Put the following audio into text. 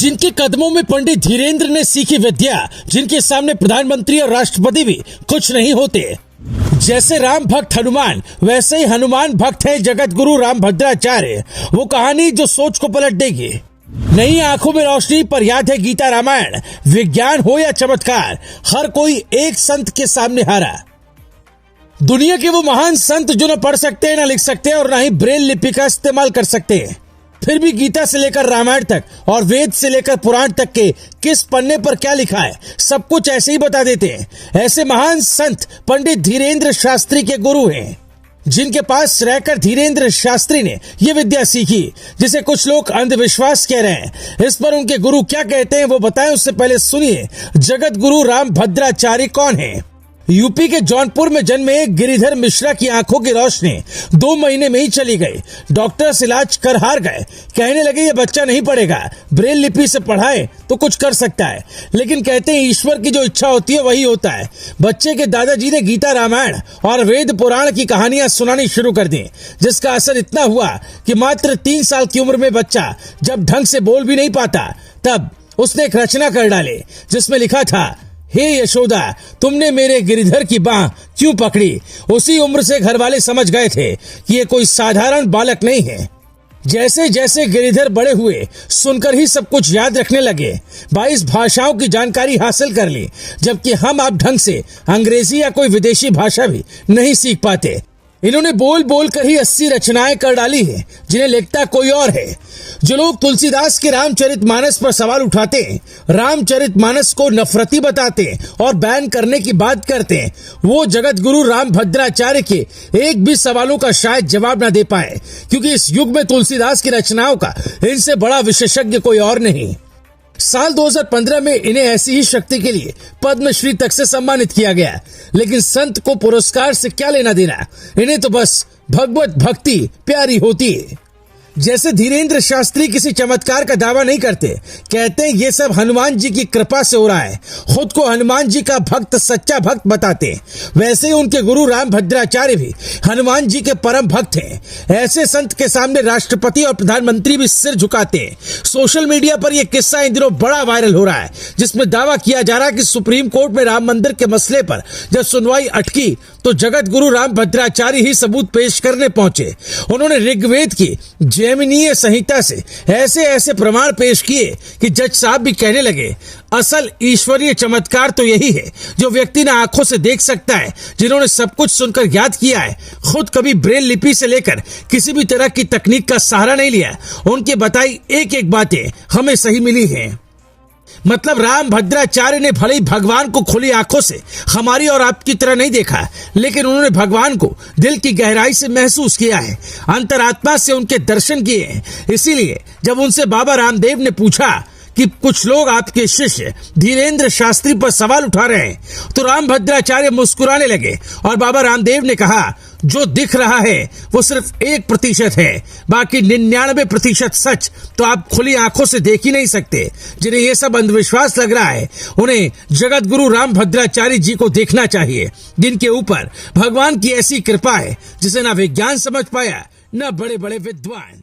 जिनके कदमों में पंडित धीरेन्द्र ने सीखी विद्या, जिनके सामने प्रधानमंत्री और राष्ट्रपति भी कुछ नहीं होते। जैसे राम भक्त हनुमान, वैसे ही हनुमान भक्त है जगत गुरु रामभद्राचार्य। वो कहानी जो सोच को पलट देगी। नई आंखों में रोशनी पर याद है गीता रामायण। विज्ञान हो या चमत्कार, हर कोई एक संत के सामने हारा। दुनिया के वो महान संत जो न पढ़ सकते हैं, न लिख सकते हैं और न ही ब्रेल लिपि का इस्तेमाल कर सकते हैं, फिर भी गीता से लेकर रामायण तक और वेद से लेकर पुराण तक के किस पन्ने पर क्या लिखा है सब कुछ ऐसे ही बता देते हैं। ऐसे महान संत पंडित धीरेन्द्र शास्त्री के गुरु हैं, जिनके पास रहकर धीरेन्द्र शास्त्री ने ये विद्या सीखी, जिसे कुछ लोग अंधविश्वास कह रहे हैं। इस पर उनके गुरु क्या कहते हैं वो बताएं, उससे पहले सुनिए जगत गुरु रामभद्राचार्य कौन है। यूपी के जौनपुर में जन्मे गिरिधर मिश्रा की आंखों की रोशनी 2 महीने में ही चली गई। डॉक्टर्स इलाज कर हार गए, कहने लगे ये बच्चा नहीं पढ़ेगा, ब्रेल लिपि से पढ़ाए तो कुछ कर सकता है। लेकिन कहते हैं ईश्वर की जो इच्छा होती है वही होता है। बच्चे के दादाजी ने गीता रामायण और वेद पुराण की कहानियां सुनानी शुरू कर दी, जिसका असर इतना हुआ कि मात्र 3 साल की उम्र में बच्चा जब ढंग से बोल भी नहीं पाता, तब उसने एक रचना कर डाली जिसमें लिखा था, हे यशोदा तुमने मेरे गिरिधर की बाह क्यों पकड़ी। उसी उम्र से घर वाले समझ गए थे कि ये कोई साधारण बालक नहीं है। जैसे जैसे गिरिधर बड़े हुए, सुनकर ही सब कुछ याद रखने लगे। 22 भाषाओं की जानकारी हासिल कर ली, जबकि हम आप ढंग से अंग्रेजी या कोई विदेशी भाषा भी नहीं सीख पाते। इन्होंने बोल बोल कर ही 80 रचनाएं कर डाली हैं, जिन्हें लिखता कोई और है। जो लोग तुलसीदास के रामचरितमानस पर सवाल उठाते हैं, रामचरितमानस को नफरती बताते हैं और बैन करने की बात करते हैं, वो जगत गुरु रामभद्राचार्य के एक भी सवालों का शायद जवाब न दे पाए, क्योंकि इस युग में तुलसीदास की रचनाओं का इनसे बड़ा विशेषज्ञ कोई और नहीं। साल 2015 में इन्हें ऐसी ही शक्ति के लिए पद्मश्री तक से सम्मानित किया गया। लेकिन संत को पुरस्कार से क्या लेना देना, इन्हें तो बस भगवत भक्ति प्यारी होती है। जैसे धीरेन्द्र शास्त्री किसी चमत्कार का दावा नहीं करते, कहते हैं ये सब हनुमान जी की कृपा से हो रहा है, खुद को हनुमान जी का भक्त सच्चा भक्त बताते हैं। वैसे ही उनके गुरु रामभद्राचार्य भी हनुमान जी के परम भक्त हैं। ऐसे संत के सामने राष्ट्रपति और प्रधानमंत्री भी सिर झुकाते हैं। सोशल मीडिया पर यह किस्सा इन दिनों बड़ा वायरल हो रहा है, जिसमें दावा किया जा रहा है कि सुप्रीम कोर्ट में राम मंदिर के मसले पर जब सुनवाई अटकी तो जगत गुरु रामभद्राचार्य ही सबूत पेश करने पहुंचे। उन्होंने ऋग्वेद की जैमिनीय संहिता से ऐसे ऐसे प्रमाण पेश किए कि जज साहब भी कहने लगे, असल ईश्वरीय चमत्कार तो यही है जो व्यक्ति ने आंखों से देख सकता है, जिन्होंने सब कुछ सुनकर याद किया है, खुद कभी ब्रेल लिपि से लेकर किसी भी तरह की तकनीक का सहारा नहीं लिया। उनकी बताई एक एक बातें हमें सही मिली हैं। मतलब रामभद्राचार्य ने भले ही भगवान को खुली आंखों से हमारी और आपकी तरह नहीं देखा, लेकिन उन्होंने भगवान को दिल की गहराई से महसूस किया है, अंतरात्मा से उनके दर्शन किए हैं। इसीलिए जब उनसे बाबा रामदेव ने पूछा कि कुछ लोग आपके शिष्य धीरेन्द्र शास्त्री पर सवाल उठा रहे हैं, तो रामभद्राचार्य मुस्कुराने लगे और बाबा रामदेव ने कहा, जो दिख रहा है वो सिर्फ 1% है, बाकी 99% सच तो आप खुली आंखों से देख ही नहीं सकते। जिन्हें ये सब अंधविश्वास लग रहा है, उन्हें जगत गुरु रामभद्राचार्य जी को देखना चाहिए, जिनके ऊपर भगवान की ऐसी कृपा है जिसे ना विज्ञान समझ पाया, न बड़े बड़े विद्वान।